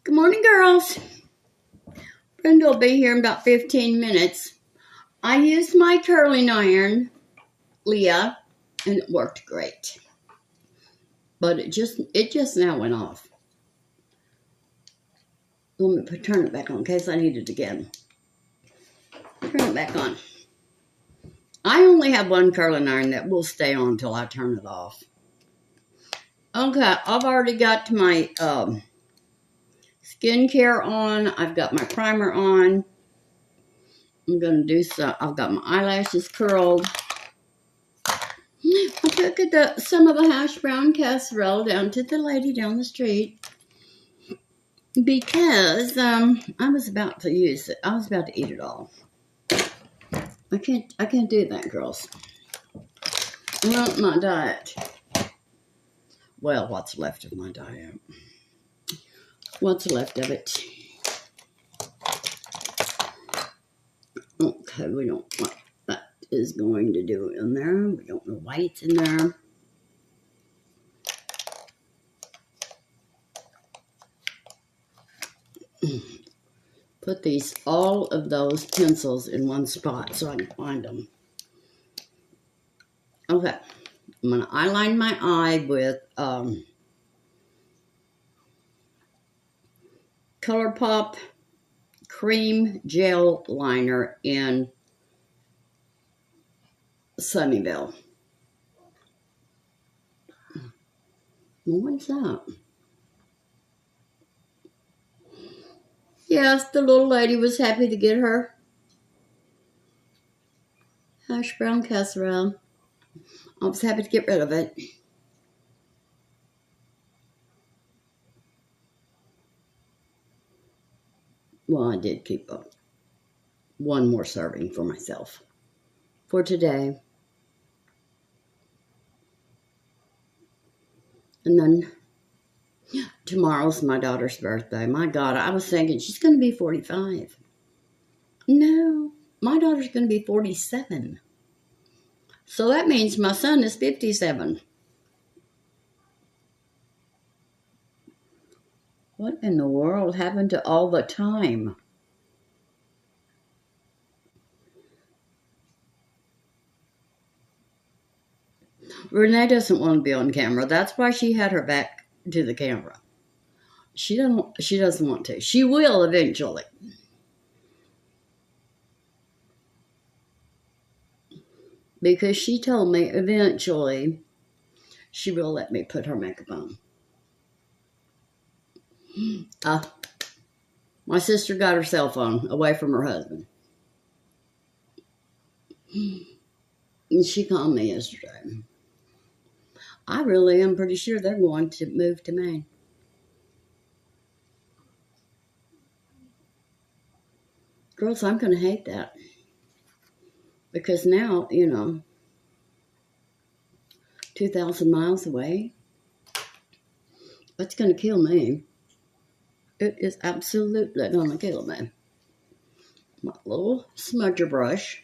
Good morning, girls. Brenda will be here in about 15 minutes. I used my curling iron, Leah, and it worked great. But it just now went off. Let me turn it back on in case I need it again. Turn it back on. I only have one curling iron that will stay on until I turn it off. Okay, I've already got my skincare on. I've got my primer on. I'm going to do some. I've got my eyelashes curled. I took some of the hash brown casserole down to the lady down the street because I was about to use it. I was about to eat it all. I can't do that, girls. Not my diet. Well, what's left of my diet? What's left of it? Okay, we don't want that is going to do in there. We don't know why it's in there. Put all of those pencils in one spot so I can find them. Okay, I'm going to eyeline my eye with ColourPop Cream Gel Liner in Sunnyvale. What's that? Yes, the little lady was happy to get her hash brown casserole. I was happy to get rid of it. Well, I did keep one more serving for myself for today. And then tomorrow's my daughter's birthday. My God, I was thinking she's going to be 45. No, my daughter's going to be 47. So that means my son is 57. What in the world happened to all the time? Renee doesn't want to be on camera. That's why she had her back to the camera. She doesn't want to. She will eventually. Because she told me eventually she will let me put her makeup on. My sister got her cell phone away from her husband. And she called me yesterday. I really am pretty sure they're going to move to Maine. Girls, I'm going to hate that. Because now, 2,000 miles away, that's going to kill me. It is absolutely going to kill me. My little smudger brush.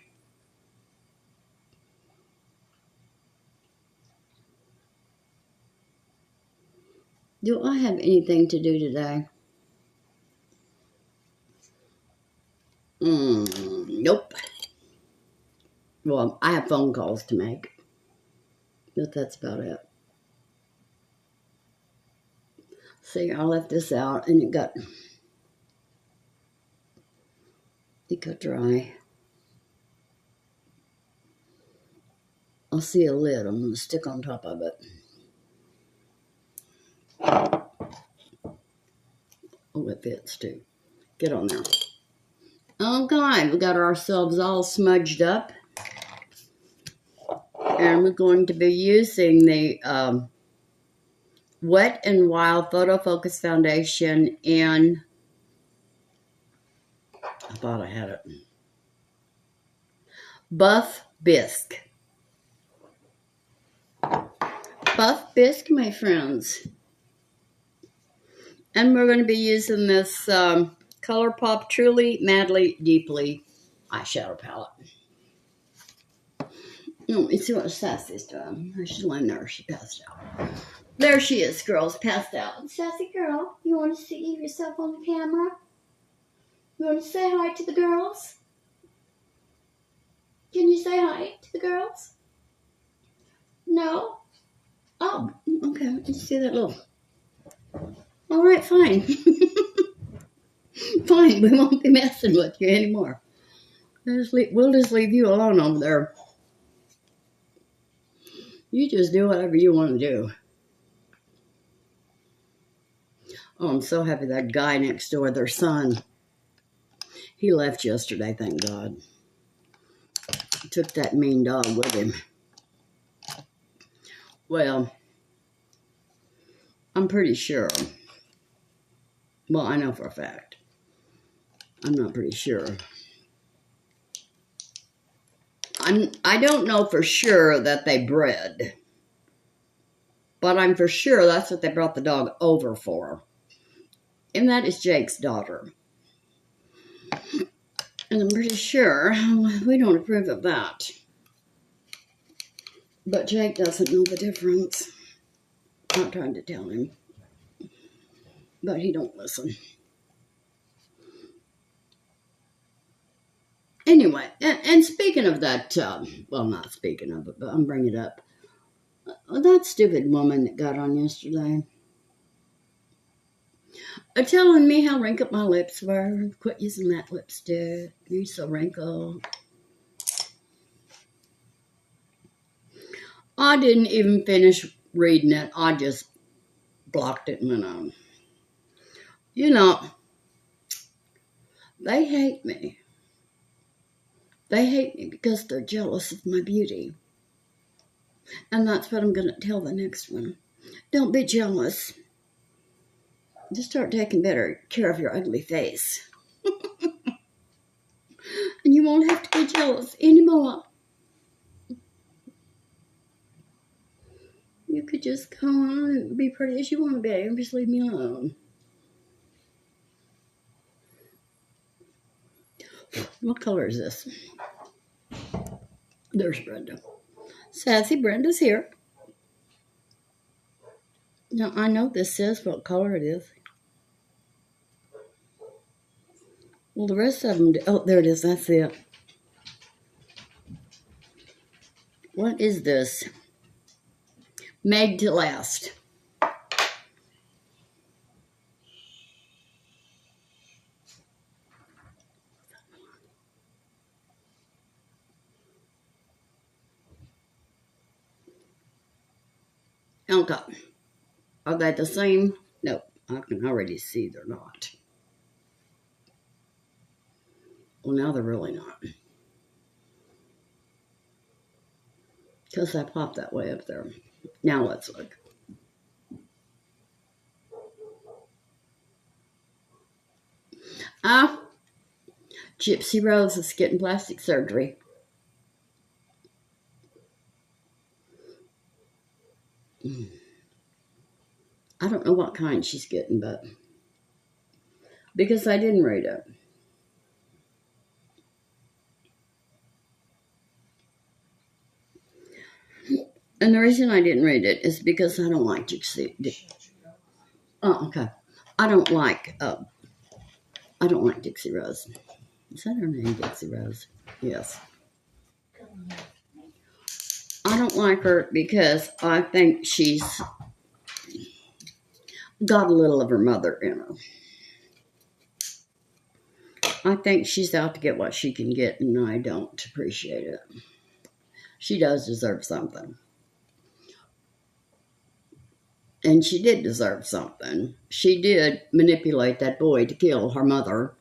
Do I have anything to do today? Nope. Well, I have phone calls to make. But that's about it. See, I left this out and it got dry. I'll see a lid I'm going to stick on top of it. Oh, it fits too. Get on there. Okay, we got ourselves all smudged up. And we're going to be using the Wet n Wild Photo Focus Foundation in, I thought I had it, Buff Bisque. Buff Bisque, my friends. And we're going to be using this ColourPop Truly, Madly, Deeply eyeshadow palette. Let's see what Sassy's doing. She's laying there. She passed out. There she is, girls, passed out. Sassy girl, you want to see yourself on the camera? You want to say hi to the girls? Can you say hi to the girls? No? Oh, okay. Let's see that little. All right, fine. Fine, we won't be messing with you anymore. We'll just leave you alone over there. You just do whatever you want to do. Oh, I'm so happy that guy next door, their son, he left yesterday, thank God. Took that mean dog with him. Well, I'm pretty sure. Well, I know for a fact. I'm not pretty sure. I don't know for sure that they bred. But I'm for sure that's what they brought the dog over for. And that is Jake's daughter. And I'm pretty sure we don't approve of that. But Jake doesn't know the difference. I'm trying to tell him. But he don't listen. Anyway, and speaking of that, well, not speaking of it, but I'm bringing it up. That stupid woman that got on yesterday. Telling me how wrinkled my lips were. Quit using that lipstick. You're so wrinkled. I didn't even finish reading it. I just blocked it and went on. You know, they hate me. They hate me because they're jealous of my beauty. And that's what I'm going to tell the next one. Don't be jealous. Just start taking better care of your ugly face. And you won't have to be jealous anymore. You could just go on and be pretty as you want to be and just leave me alone. What color is this? There's Brenda. Sassy Brenda's here. Now, I know this says what color it is. Well, the rest of them... Oh, there it is. That's it. What is this? Made to last. Okay. Are they the same? Nope. I can already see they're not. Well, now they're really not. Because I popped that way up there. Now let's look. Gypsy Rose is getting plastic surgery. I don't know what kind she's getting, but because I didn't read it. And the reason I didn't read it is because I don't like Dixie. Oh, okay. I don't like Dixie Rose. Is that her name, Dixie Rose? Yes. I don't like her because I think she's got a little of her mother in her. I think she's out to get what she can get, and I don't appreciate it. She does deserve something. And she did deserve something. She did manipulate that boy to kill her mother.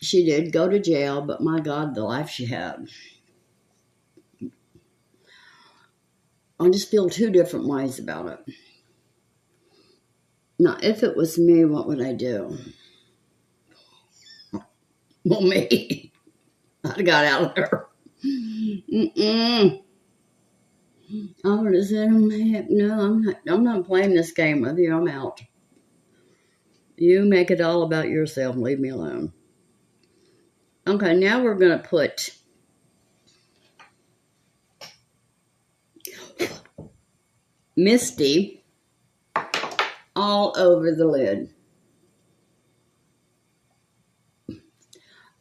She did go to jail, but my God, the life she had. I just feel two different ways about it. Now, if it was me, what would I do? Well, me. I'd have got out of there. I would have said, heck no, I'm not playing this game with you. I'm out. You make it all about yourself and leave me alone. Okay, now we're going to put misty all over the lid.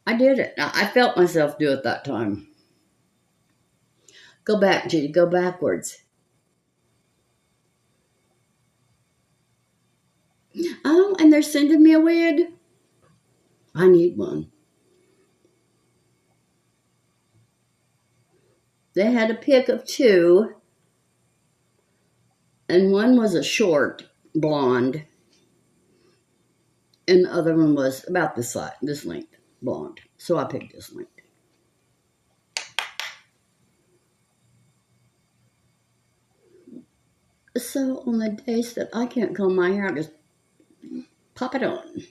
I did it. I felt myself do it that time. Go back, Judy. Go backwards. Oh, and they're sending me a wig. I need one. They had a pick of two, and one was a short blonde, and the other one was about this size, this length, blonde. So I picked this length. So on the days that I can't comb my hair, I just pop it on.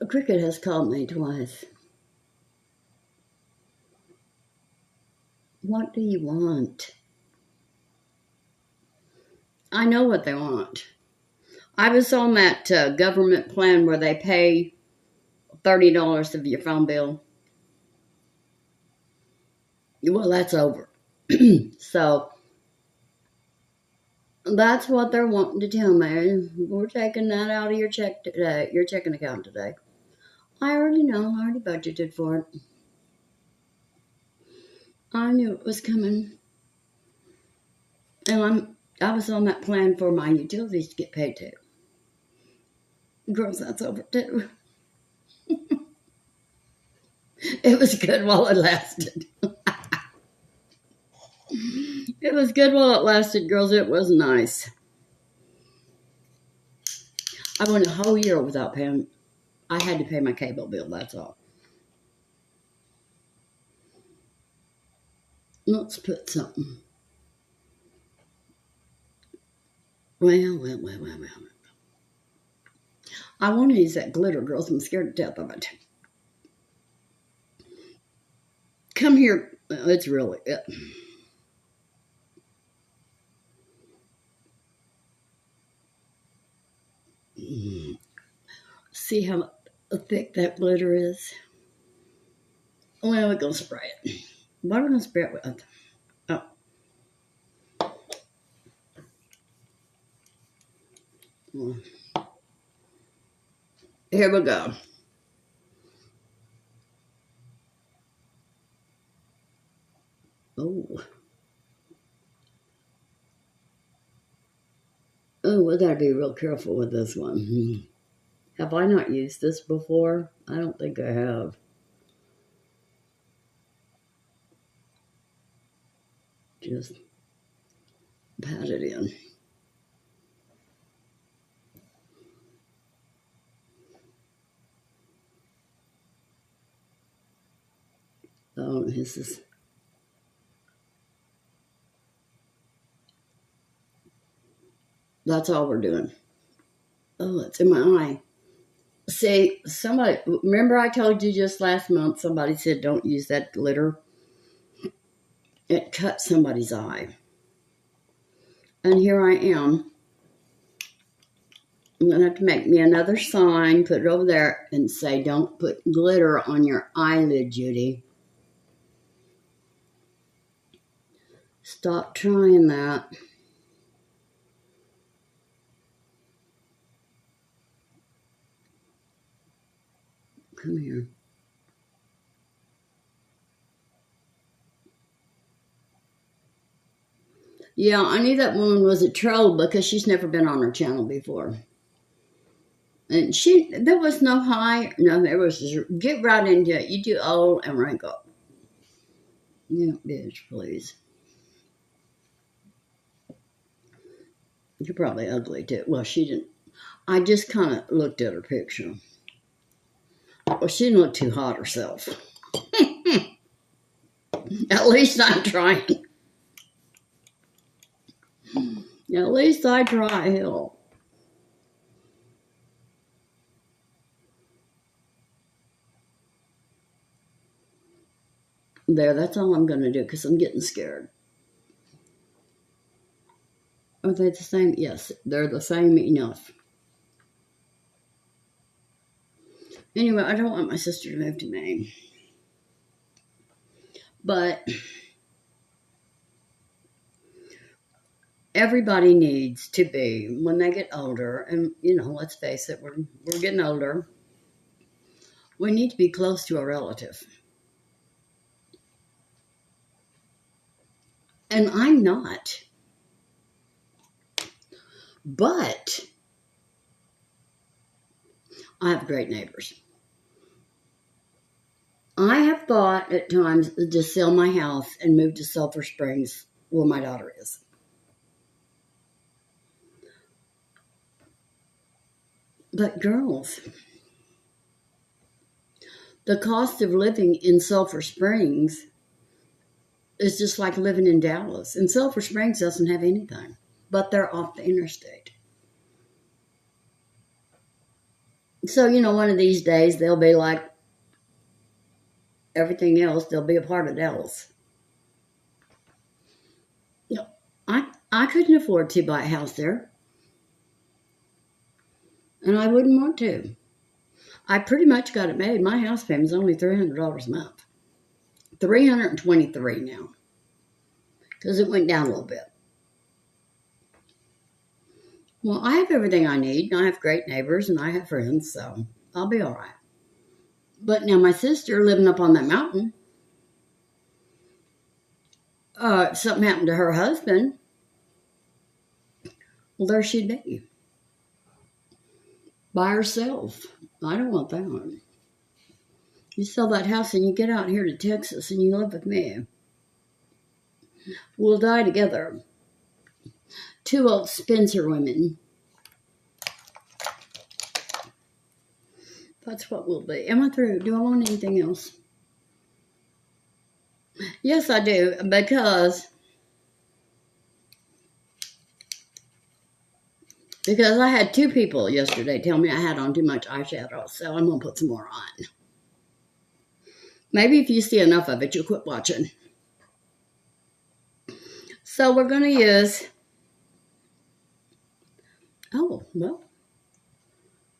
A cricket has called me twice. What do you want? I know what they want. I was on that government plan where they pay $30 of your phone bill. Well, that's over. So that's what they're wanting to tell me. We're taking that out of your check today, your checking account today. I already know. I already budgeted for it. I knew it was coming. And I was on that plan for my utilities to get paid too. Girls, that's over too. It was good while it lasted. It was good while it lasted, girls. It was nice. I went a whole year without paying. I had to pay my cable bill, that's all. Let's put something. Well. I want to use that glitter, girls. I'm scared to death of it. Come here. It's really it. See how thick that glitter is? Well, we're going to spray it. What are we going to spray it with? Oh. Here we go. Oh. Oh, we got to be real careful with this one. Have I not used this before? I don't think I have. Just pat it in. Oh, this is... That's all we're doing. Oh, it's in my eye. See, somebody... Remember I told you just last month, somebody said don't use that glitter? It cut somebody's eye. And here I am. I'm going to have to make me another sign, put it over there, and say, don't put glitter on your eyelid, Judy. Stop trying that. Come here. Yeah, I knew that woman was a troll because she's never been on her channel before. And there was no high, no, there was just, get right into it. You do old and wrinkle. Yeah, bitch, please. You're probably ugly too. Well, she didn't. I just kind of looked at her picture. Well, she didn't look too hot herself. At least I'm trying. At least I try, hell. There, that's all I'm going to do because I'm getting scared. Are they the same? Yes, they're the same enough. Anyway, I don't want my sister to move to Maine. But everybody needs to be when they get older, and let's face it, we're getting older. We need to be close to a relative. And I'm not. But I have great neighbors. I have thought at times to sell my house and move to Sulphur Springs where my daughter is. But girls, the cost of living in Sulphur Springs is just like living in Dallas. And Sulphur Springs doesn't have anything, but they're off the interstate. So, one of these days they'll be like everything else, they'll be a part of Dallas. I couldn't afford to buy a house there. And I wouldn't want to. I pretty much got it made. My house payment is only $300 a month. $323 now. Because it went down a little bit. Well, I have everything I need. And I have great neighbors and I have friends. So I'll be all right. But now my sister living up on that mountain. If something happened to her husband. Well, there she'd be. By herself. I don't want that one. You sell that house and you get out here to Texas and you live with me. We'll die together. Two old Spencer women. That's what we'll be. Am I through? Do I want anything else? Yes, I do. Because I had two people yesterday tell me I had on too much eyeshadow. So I'm going to put some more on. Maybe if you see enough of it, you'll quit watching. So we're going to use... Oh, well.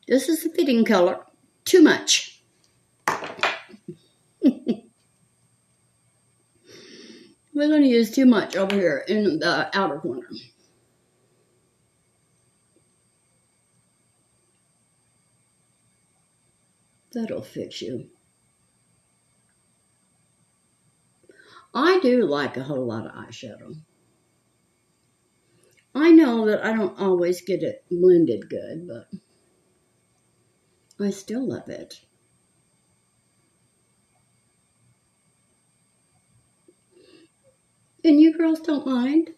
This is the fitting color. Too much. We're going to use too much over here in the outer corner. That'll fix you. I do like a whole lot of eyeshadow. I know that I don't always get it blended good, but I still love it. And you girls don't mind?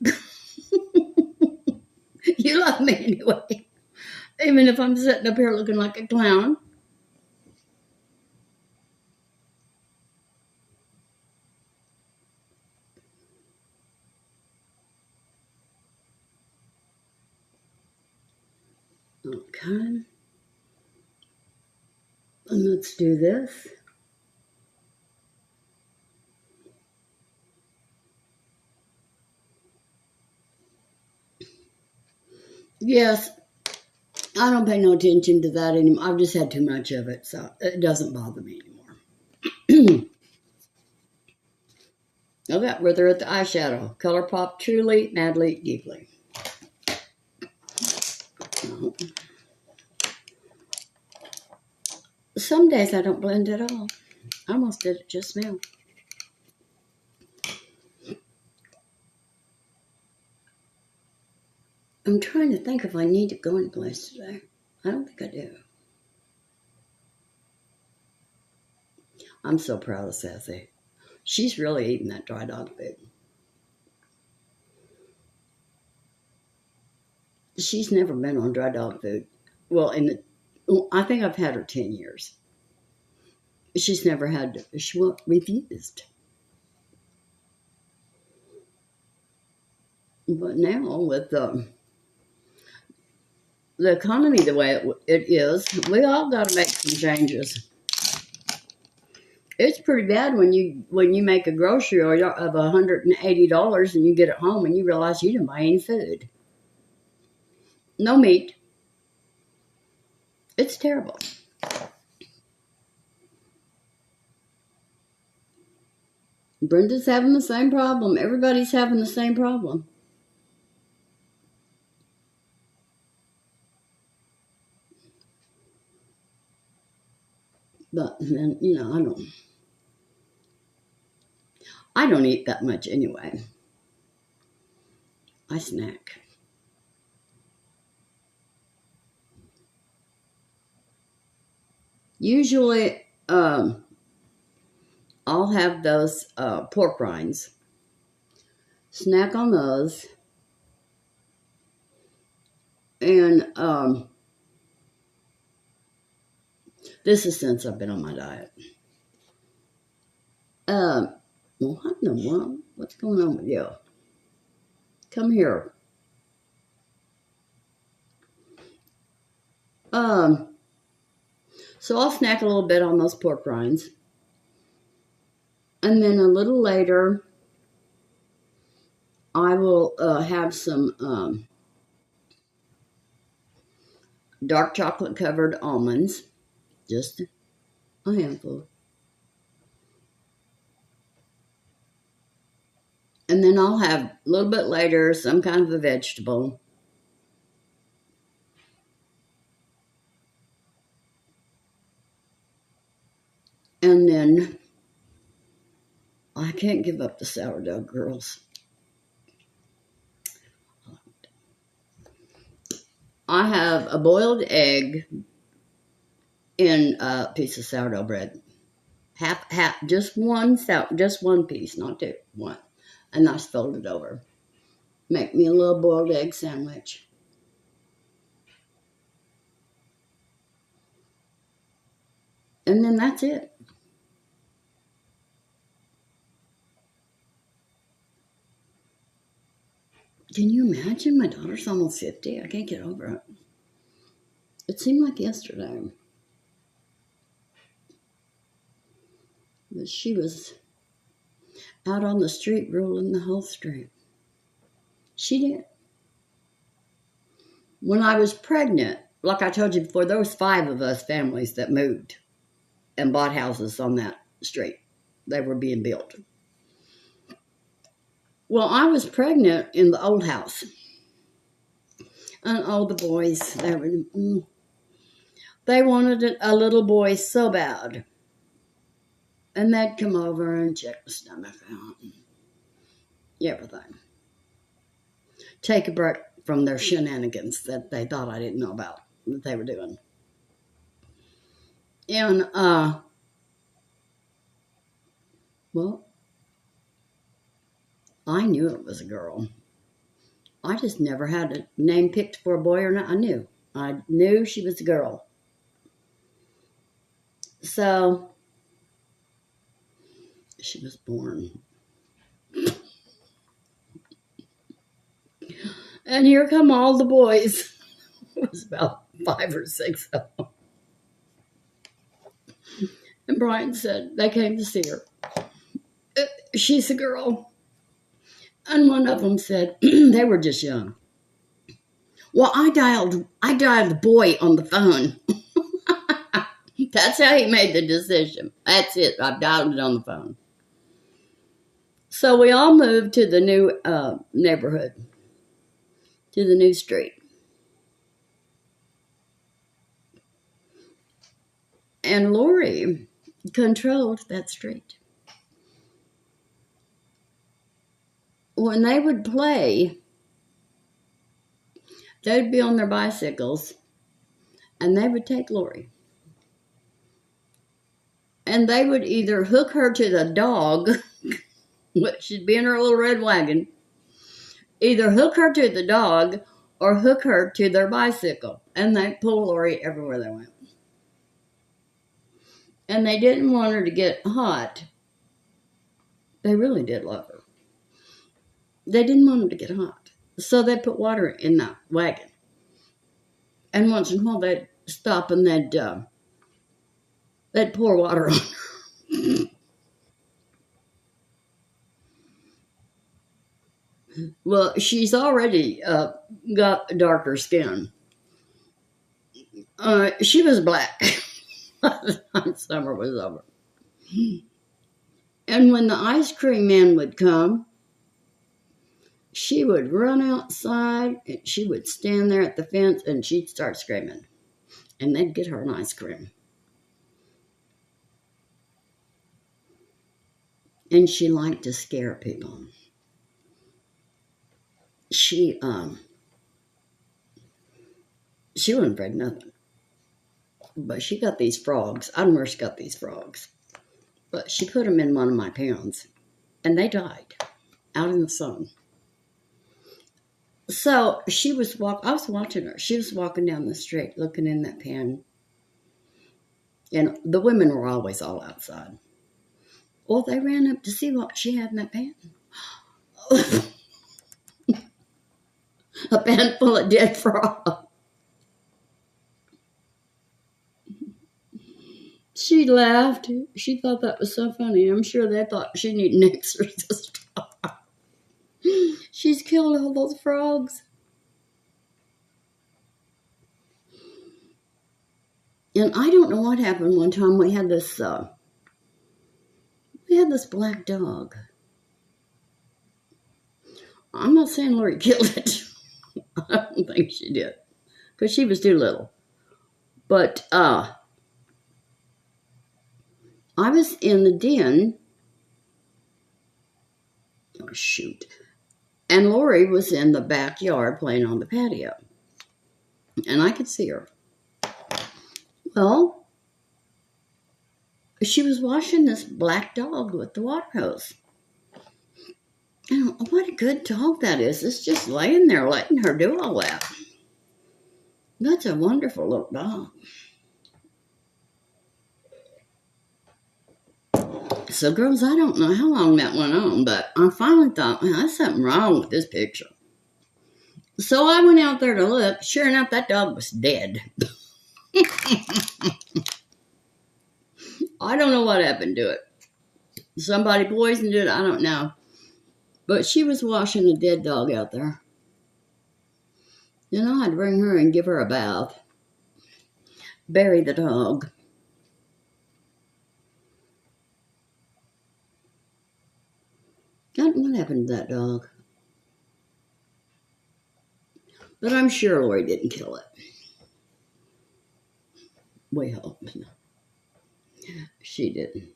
You love me anyway. Even if I'm sitting up here looking like a clown. Okay. And let's do this. Yes, I don't pay no attention to that anymore. I've just had too much of it, so it doesn't bother me anymore. Okay, we're there at the eyeshadow. ColourPop Truly, Madly, Deeply. Some days I don't blend at all. I almost did it just now. I'm trying to think if I need to go any place today. I don't think I do. I'm so proud of Sassy. She's really eating that dry dog food. She's never been on dry dog food. Well, I think I've had her 10 years. She's never had, she refused. But now with the economy the way it is, we all got to make some changes. It's pretty bad when you make a grocery order of $180 and you get it home and you realize you didn't buy any food. No meat. It's terrible. Brenda's having the same problem. Everybody's having the same problem. But then, you know, I don't eat that much anyway. I snack. Usually, I'll have those pork rinds. Snack on those. And this is since I've been on my diet. Well, what in the world? What's going on with you? Come here. So I'll snack a little bit on those pork rinds. And then a little later, I will have some dark chocolate covered almonds. Just a handful. And then I'll have a little bit later some kind of a vegetable. And then I can't give up the sourdough, girls. I have a boiled egg in a piece of sourdough bread. Half, just one piece, not two, one. And I fold it over. Make me a little boiled egg sandwich. And then that's it. Can you imagine? My daughter's almost 50. I can't get over it. It seemed like yesterday. But she was out on the street ruling the whole street. She did. When I was pregnant, like I told you before, there was 5 of us families that moved and bought houses on that street. They were being built. Well, I was pregnant in the old house. And all the boys, they wanted a little boy so bad. And they'd come over and check the stomach out. Everything. Take a break from their shenanigans that they thought I didn't know about, that they were doing. And, well, I knew it was a girl. I just never had a name picked for a boy or not. I knew she was a girl. So, she was born. And here come all the boys. It was about 5 or 6 of them. And Brian said they came to see her. She's a girl. And one of them said, they were just young. Well, I dialed the boy on the phone. That's how he made the decision. That's it. I've dialed it on the phone. So we all moved to the new neighborhood, to the new street. And Lori controlled that street. When they would play, they'd be on their bicycles, and they would take Lori. And they would either hook her to the dog, which she'd be in her little red wagon, either hook her to the dog or hook her to their bicycle. And they'd pull Lori everywhere they went. And they didn't want her to get hot. They really did love her. They didn't want her to get hot. So they put water in that wagon. And once in a while they'd stop and they'd pour water on her. Well, she's already got darker skin. She was black by the time summer was over. And when the ice cream man would come, she would run outside and she would stand there at the fence and she'd start screaming. And they'd get her an ice cream. And she liked to scare people. She wasn't afraid of nothing. But she got these frogs. I don't know where she got these frogs. But she put them in one of my pans. And they died out in the sun. So I was watching her. She was walking down the street looking in that pan. And the women were always all outside. Well, they ran up to see what she had in that pan. A pan full of dead frogs. She laughed. She thought that was so funny. I'm sure they thought she needed an exorcist. She's killed all those frogs. And I don't know what happened one time. We had this black dog. I'm not saying Lori killed it. I don't think she did. Because she was too little. But I was in the den. Oh, shoot. And Lori was in the backyard playing on the patio. And I could see her. Well, she was washing this black dog with the water hose. And what a good dog that is. It's just laying there letting her do all that. That's a wonderful little dog. So, girls, I don't know how long that went on, but I finally thought, well, there's something wrong with this picture. So I went out there to look. Sure enough, that dog was dead. I don't know what happened to it. Somebody poisoned it, I don't know. But she was washing a dead dog out there. And I had to bring her and give her a bath. Bury the dog. What happened to that dog? But I'm sure Lori didn't kill it. We hope. She didn't.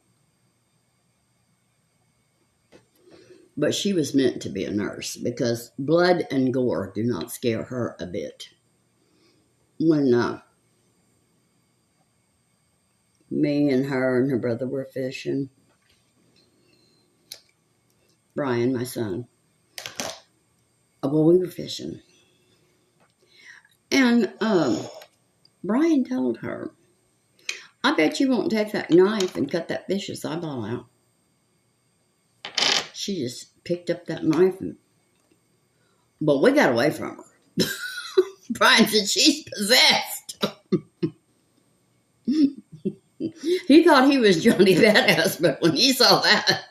But she was meant to be a nurse because blood and gore do not scare her a bit. When me and her brother were fishing, Brian, my son, well, we were fishing. And Brian told her, I bet you won't take that knife and cut that fish's eyeball out. She just picked up that knife, but we got away from her. Brian said, she's possessed. He thought he was Johnny Badass, but when he saw that,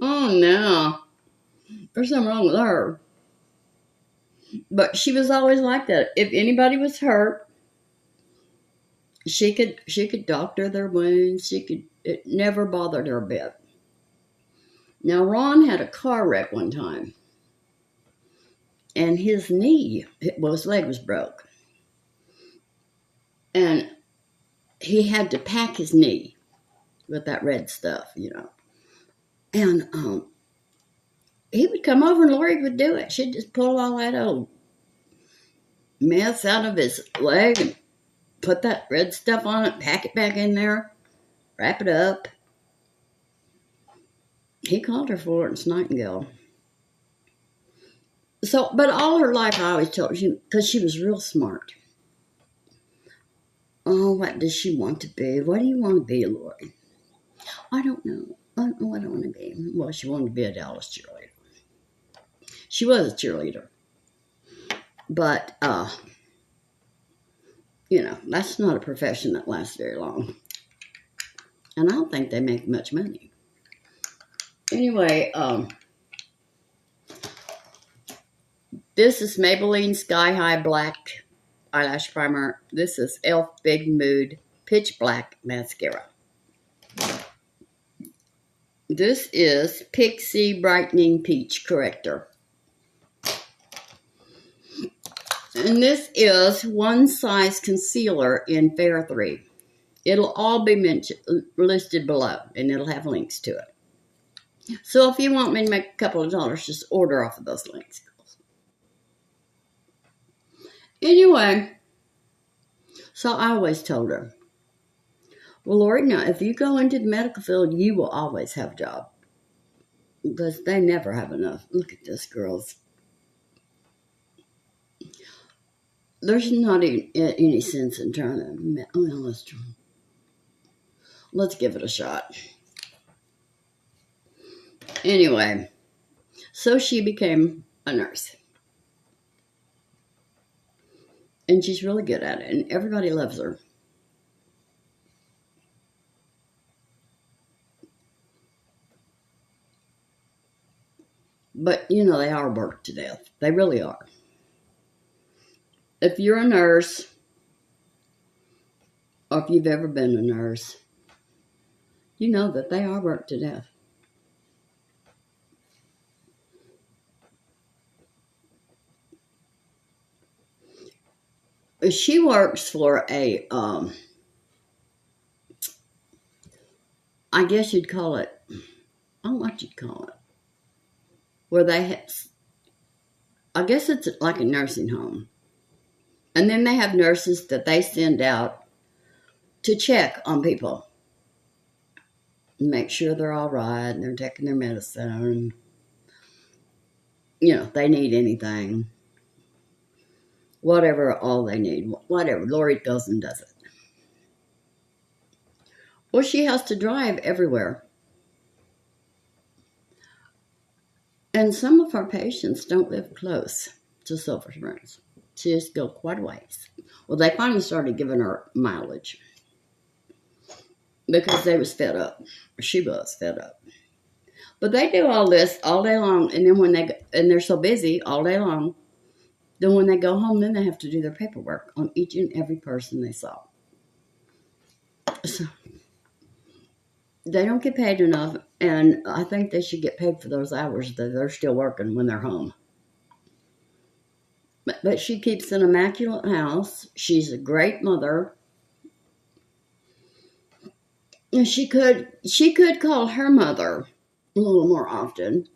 oh no, there's something wrong with her. But she was always like that. If anybody was hurt, she could doctor their wounds. It never bothered her a bit. Now, Ron had a car wreck one time, and his knee, well, his leg was broke, and he had to pack his knee with that red stuff, you know. And he would come over and Lori would do it. She'd just pull all that old mess out of his leg and put that red stuff on it, pack it back in there, wrap it up. He called her Florence Nightingale. So, but all her life I always told her, because she was real smart. Oh, what does she want to be? What do you want to be, Lori? I don't know. I don't know what I want to be. Well, she wanted to be a Dallas cheerleader. She was a cheerleader. But, you know, that's not a profession that lasts very long. And I don't think they make much money. Anyway, this is Maybelline Sky High Black Eyelash Primer. This is e.l.f. Big Mood Pitch Black Mascara. This is Pixie Brightening Peach Corrector. And this is One Size Concealer in Fair 3. It'll all be listed below, and it'll have links to it. So if you want me to make a couple of dollars, just order off of those links. Anyway, so I always told her, well, Lori, now, if you go into the medical field, you will always have a job. Because they never have enough. Look at this, girls. There's not any sense in trying to... Well, let's give it a shot. Anyway, so she became a nurse. And she's really good at it. And everybody loves her. But, you know, they are worked to death. They really are. If you're a nurse, or if you've ever been a nurse, you know that they are worked to death. She works for a, I guess you'd call it, I don't know what you'd call it, where they have, I guess it's like a nursing home. And then they have nurses that they send out to check on people. Make sure they're all right and they're taking their medicine. You know, if they need anything. Whatever all they need. Whatever. Lori goes and does it. Well, she has to drive everywhere. And some of our patients don't live close to Silver Springs. She just go quite a ways. Well, they finally started giving her mileage because they was fed up. She was fed up. But they do all this all day long, and then they're so busy all day long, then when they go home, then they have to do their paperwork on each and every person they saw. So they don't get paid enough, and I think they should get paid for those hours that they're still working when they're home. But she keeps an immaculate house. She's a great mother. And she could call her mother a little more often.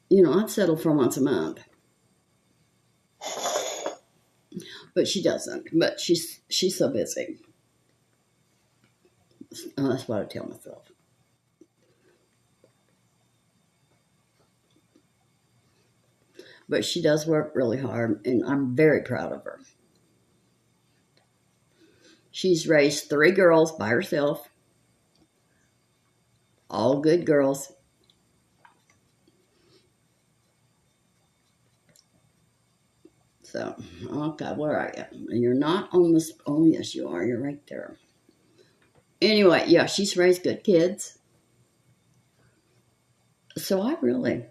You know, I'd settle for once a month. But she doesn't. But she's so busy. That's what I tell myself. But she does work really hard, and I'm very proud of her. She's raised 3 girls by herself. All good girls. So, okay, where are you? You're not on this. Oh, yes, you are. You're right there. Anyway, yeah, she's raised good kids. So I'm really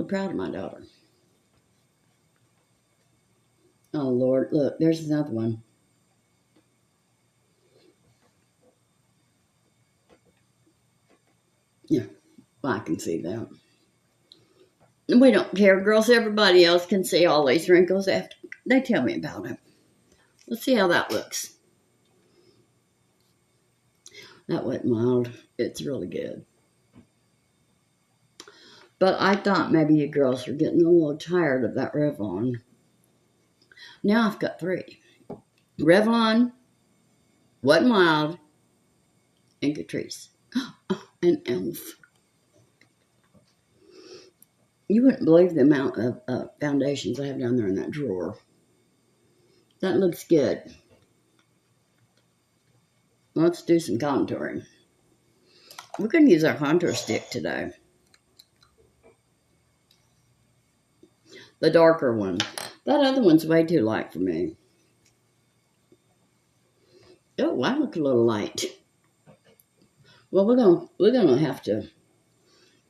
proud of my daughter. Oh, Lord, look, there's another one. Yeah, well, I can see that. We don't care, girls. Everybody else can see all these wrinkles after they tell me about it. Let's see how that looks. That went mild. It's really good. But I thought maybe you girls were getting a little tired of that Revlon. Now I've got 3. Revlon, Wet n Wild, and Catrice. And Elf. You wouldn't believe the amount of foundations I have down there in that drawer. That looks good. Let's do some contouring. We're going to use our contour stick today. The darker one. That other one's way too light for me. Oh, I look a little light. Well, we're gonna have to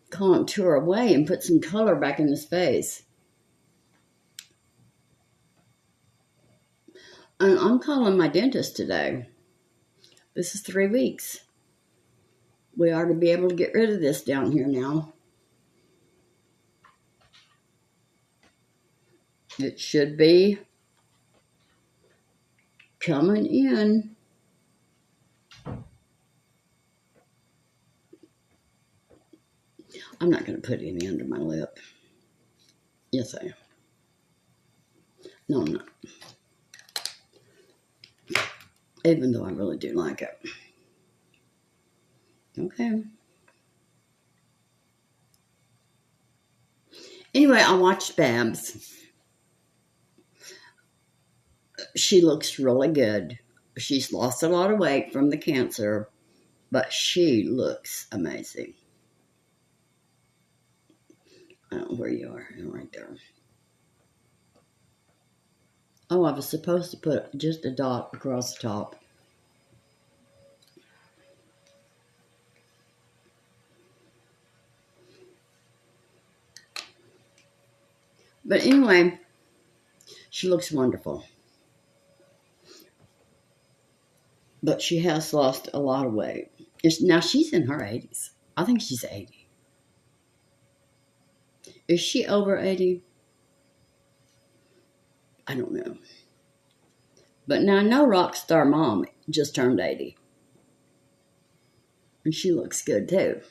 contour away and put some color back in his face. And I'm calling my dentist today. This is 3 weeks. We are to be able to get rid of this down here now. It should be coming in. I'm not going to put any under my lip. Yes, I am. No, I'm not. Even though I really do like it. Okay. Anyway, I watched Babs. She looks really good. She's lost a lot of weight from the cancer, but she looks amazing. I don't know where you are. Right there. Oh, I was supposed to put just a dot across the top. But anyway, she looks wonderful. But she has lost a lot of weight. Now she's in her 80s. I think she's 80. Is she over 80? I don't know. But now I know Rockstar Mom just turned 80. And she looks good too.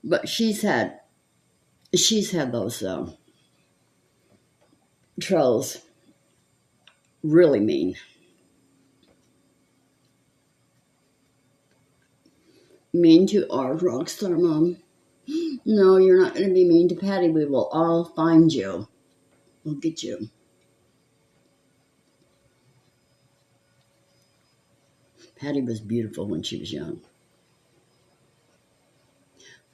But she's had those trolls really mean. Mean to our Rockstar Mom. No, you're not going to be mean to Patty. We will all find you. We'll get you. Patty was beautiful when she was young.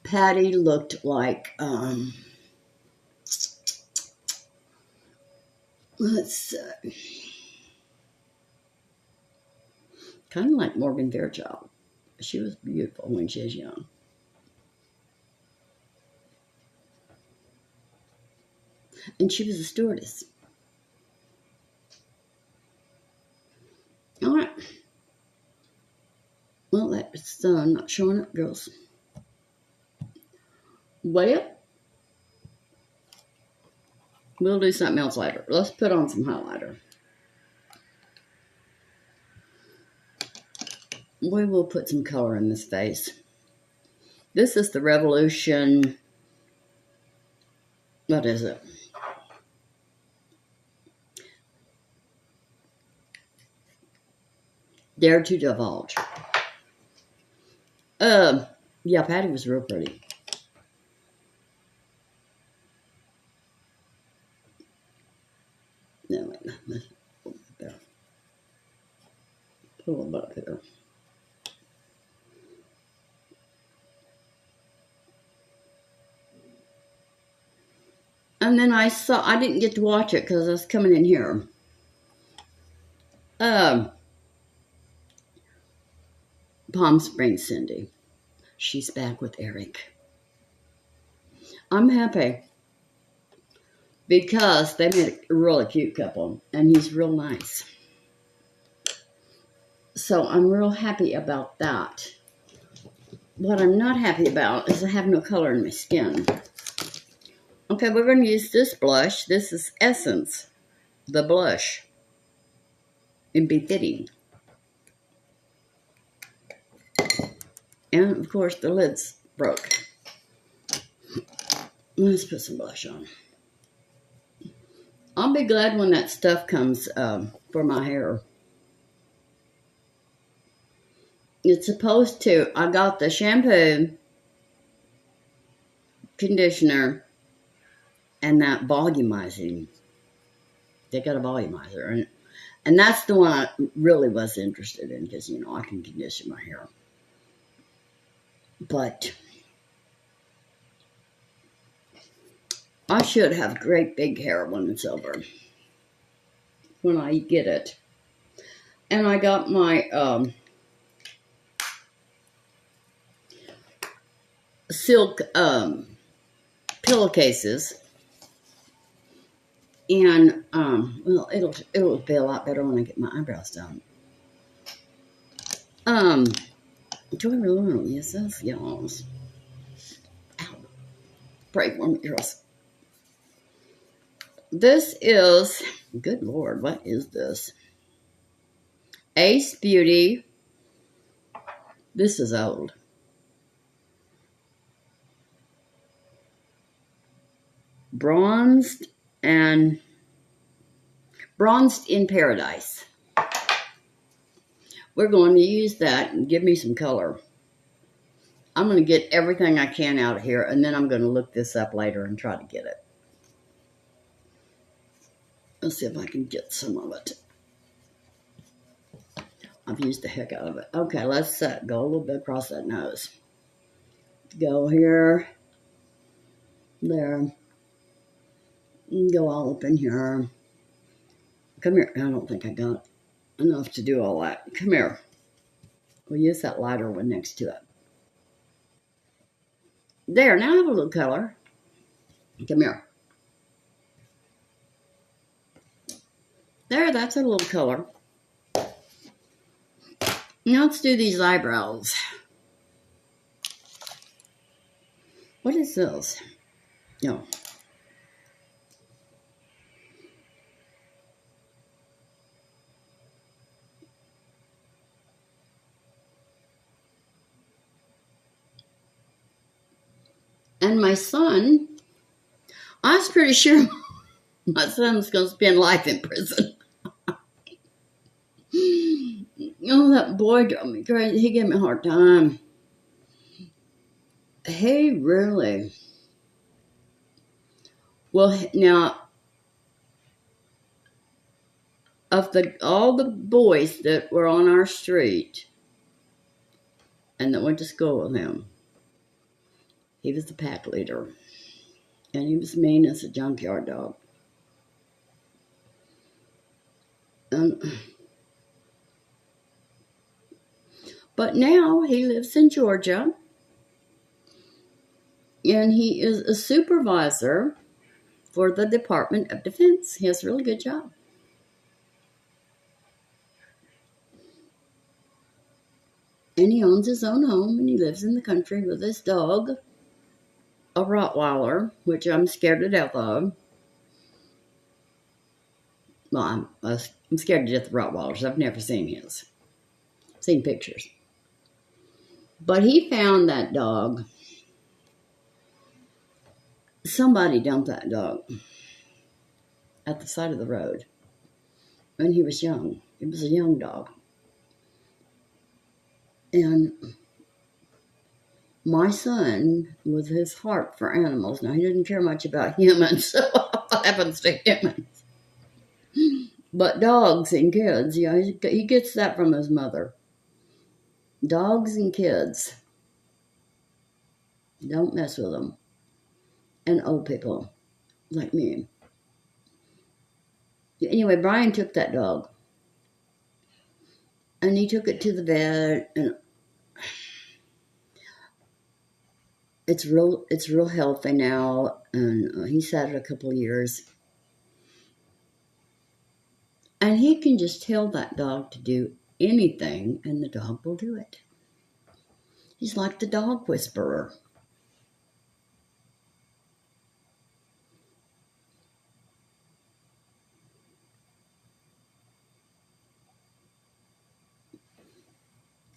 Patty looked like, let's see, kind of like Morgan Fairchild. She was beautiful when she was young. And she was a stewardess. All right. Well, that's not showing up, girls. Well, we'll do something else later. Let's put on some highlighter. We will put some color in this face. This is the Revolution. What is it? Dare to Divulge. Yeah, Patty was real pretty. No, wait, there. Put a little bit up here. And then I didn't get to watch it because I was coming in here. Palm Springs Cindy. She's back with Eric. I'm happy because they made a really cute couple and he's real nice. So I'm real happy about that. What I'm not happy about is I have no color in my skin. Okay, we're going to use this blush. This is Essence, the blush in Befitting. And, of course, the lid's broke. Let's put some blush on. I'll be glad when that stuff comes for my hair. It's supposed to, I got the shampoo, conditioner, and that volumizing. They got a volumizer. And that's the one I really was interested in because, you know, I can condition my hair. But I should have great big hair when it's over. When I get it. And I got my silk pillowcases. And well, it'll be a lot better when I get my eyebrows done. Do I really want to use this? Yes. Ow. Pray for me, girls. This is, good Lord, what is this? Ace Beauty. This is old. Bronzed in Paradise. We're going to use that and give me some color. I'm going to get everything I can out of here, and then I'm going to look this up later and try to get it. Let's see if I can get some of it. I've used the heck out of it. Okay, let's go a little bit across that nose. Go here, there, and go all up in here. Come here. I don't think I got enough to do all that. Come here. We'll use that lighter one next to it. There, now I have a little color. Come here. There, that's a little color. Now let's do these eyebrows. What is this? No. And my son, I was pretty sure my son was going to spend life in prison. Oh, that boy drove me crazy. He gave me a hard time. Hey, really? Well, now, of all the boys that were on our street and that went to school with him, he was the pack leader. And he was mean as a junkyard dog. But now he lives in Georgia. And he is a supervisor for the Department of Defense. He has a really good job. And he owns his own home, and he lives in the country with his dog, a Rottweiler, which I'm scared to death of. Well, I'm scared to death of Rottweilers. I've never seen his. I've seen pictures. But he found that dog. Somebody dumped that dog at the side of the road when he was young. It was a young dog. And my son, with his heart for animals, now he didn't care much about humans, so what happens to humans? But dogs and kids, yeah, he gets that from his mother. Dogs and kids, don't mess with them. And old people like me. Anyway, Brian took that dog. And he took it to the vet, and it's real healthy now, and he's had it a couple of years. And he can just tell that dog to do anything, and the dog will do it. He's like the dog whisperer.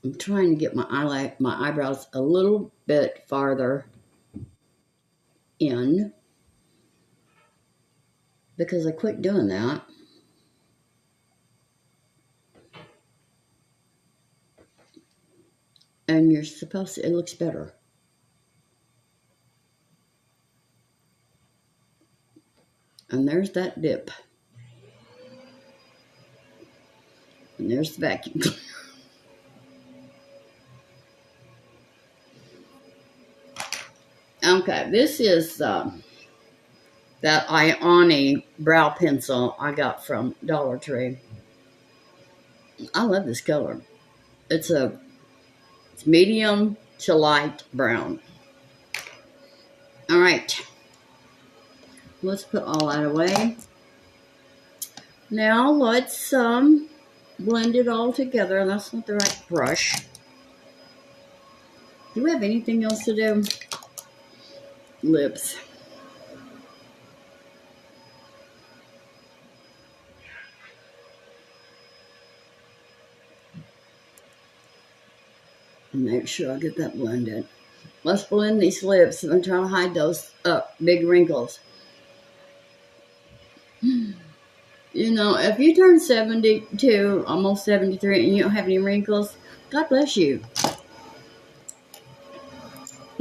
I'm trying to get my eyebrows a little bit farther in because I quit doing that. And you're supposed to, it looks better. And there's that dip. And there's the vacuum cleaner. Okay, this is that Ioni brow pencil I got from Dollar Tree. I love this color. It's medium to light brown. All right, let's put all that away. Now let's blend it all together. That's not the right brush. Do we have anything else to do? Lips. Make sure I get that blended. Let's blend these lips. I'm trying to hide those big wrinkles. You know, if you turn 72, almost 73, and you don't have any wrinkles, God bless you.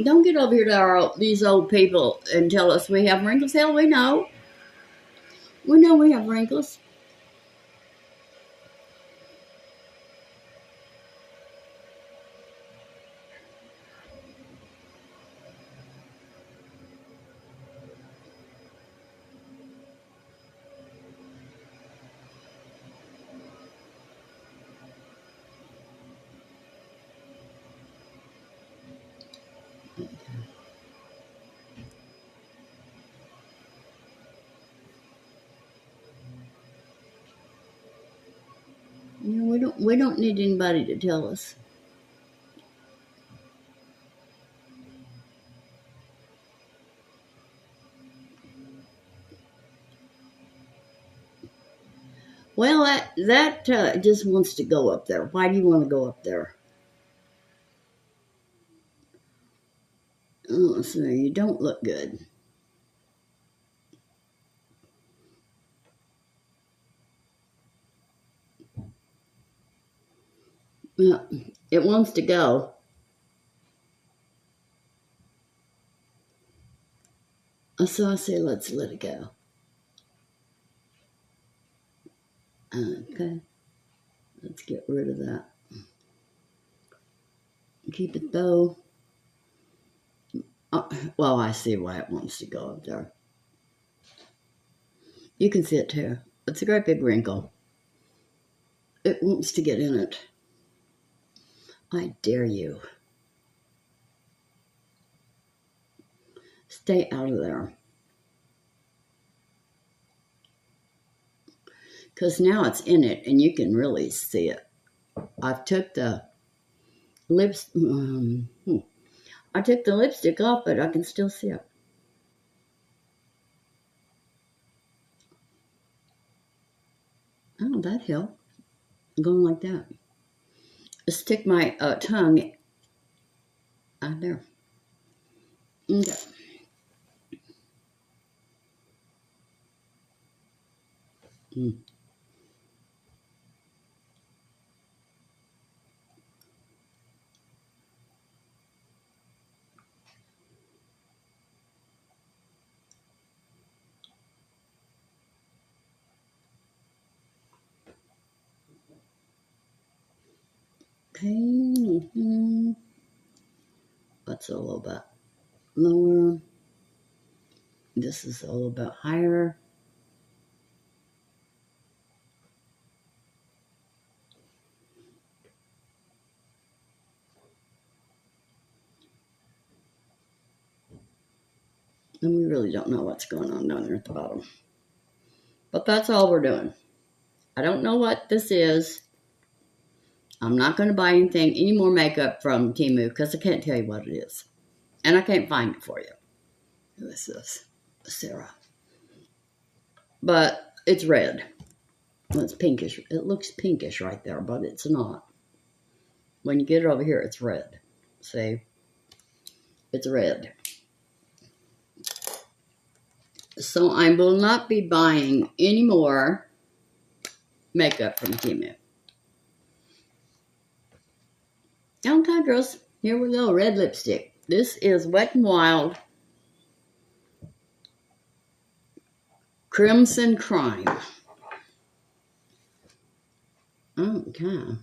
Don't get over here to these old people and tell us we have wrinkles. Hell, we know. We know we have wrinkles. You know, we don't need anybody to tell us. Well, that just wants to go up there. Why do you want to go up there? Oh, so you don't look good. Yeah, it wants to go. So I say, let's let it go. Okay. Let's get rid of that. Keep it though. Well, I see why it wants to go up there. You can see it too. It's a great big wrinkle. It wants to get in it. I dare you. Stay out of there. Because now it's in it and you can really see it. I've took the I took the lipstick off, but I can still see it. Oh, that helped. Going like that. Stick my tongue out there. Okay. Mm. Okay. Mm-hmm. That's a little bit lower. This is a little bit higher. And we really don't know what's going on down there at the bottom. But that's all we're doing. I don't know what this is. I'm not going to buy any more makeup from Temu because I can't tell you what it is. And I can't find it for you. This is Sarah. But it's red. Well, it's pinkish. It looks pinkish right there, but it's not. When you get it over here, it's red. See? It's red. So I will not be buying any more makeup from Temu. Okay, girls. Here we go. Red lipstick. This is Wet n Wild Crimson Crime. Okay.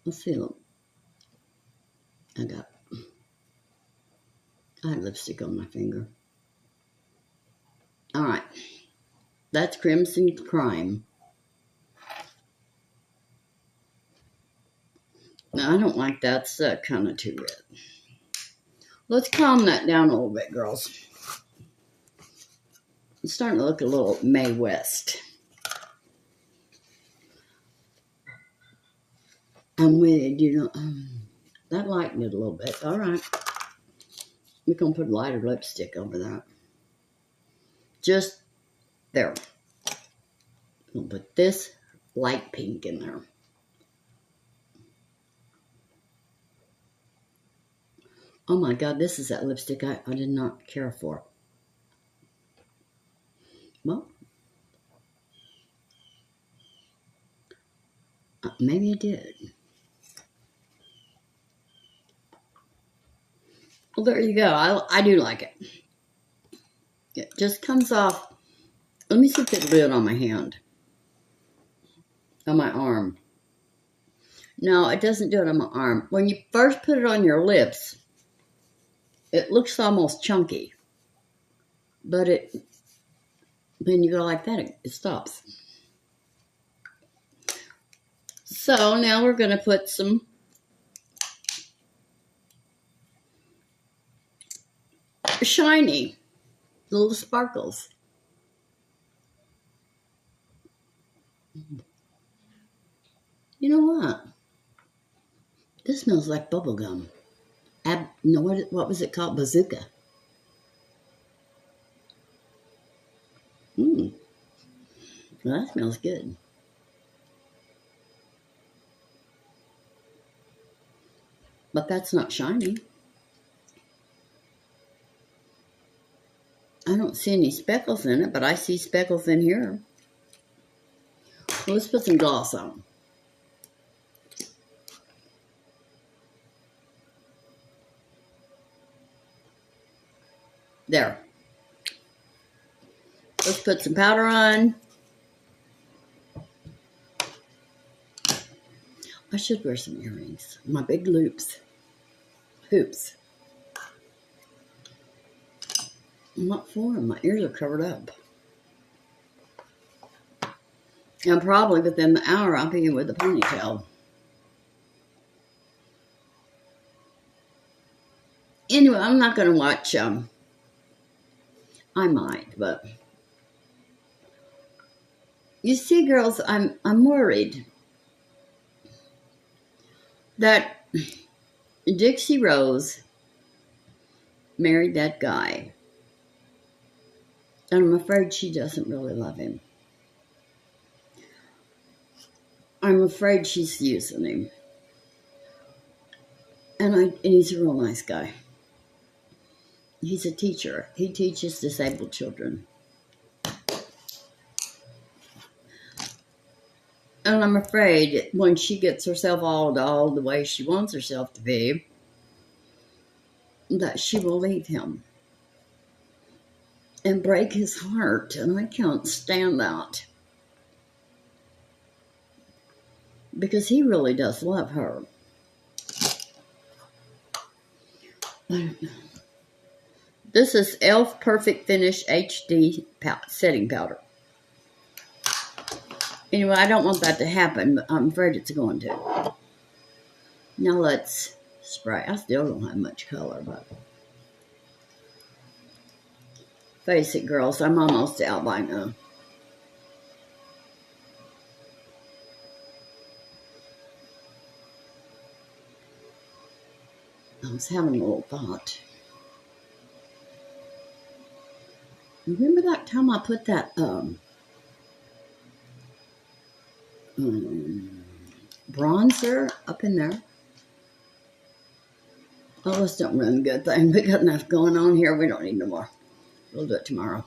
Let's see. Look. I had lipstick on my finger. All right. That's Crimson Crime. No, I don't like that. It's kind of too red. Let's calm that down a little bit, girls. It's starting to look a little Mae West. I'm with you know, that lightened it a little bit. All right. We're going to put lighter lipstick over that. Just there. We'll put this light pink in there. Oh my God, this is that lipstick I did not care for. Well, maybe I did. Well, there you go. I do like it. It just comes off. Let me see if it'll do it on my hand. On my arm. No, it doesn't do it on my arm. When you first put it on your lips, it looks almost chunky. But then you go like that, it stops. So now we're going to put some shiny little sparkles. You know what? This smells like bubble gum. No, what was it called? Bazooka. Well, that smells good. But that's not shiny. I don't see any speckles in it, but I see speckles in here. Well, let's put some gloss on. There. Let's put some powder on. I should wear some earrings. My big hoops. What for? My ears are covered up. And probably within the hour I'll be in with a ponytail. Anyway, I'm not going to watch, I might, but you see, girls, I'm worried that Dixie Rose married that guy. And I'm afraid she doesn't really love him. I'm afraid she's using him. And he's a real nice guy. He's a teacher. He teaches disabled children. And I'm afraid when she gets herself all dolled the way she wants herself to be, that she will leave him and break his heart. And I can't stand that. Because he really does love her. I don't know. This is e.l.f. Perfect Finish HD setting powder. Anyway, I don't want that to happen, but I'm afraid it's going to. Now let's spray. I still don't have much color, but face it, girls, I'm almost out by now. I was having a little thought. Remember that time I put that bronzer up in there? Oh, let's don't run good thing. We got enough going on here. We don't need no more. We'll do it tomorrow.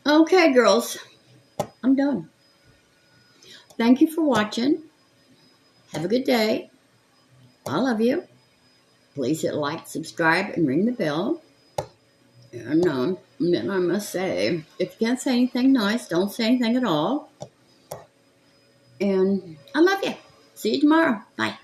Okay, girls. I'm done. Thank you for watching. Have a good day. I love you. Please hit like, subscribe, and ring the bell. And then I must say, if you can't say anything nice, don't say anything at all. And I love you. See you tomorrow. Bye.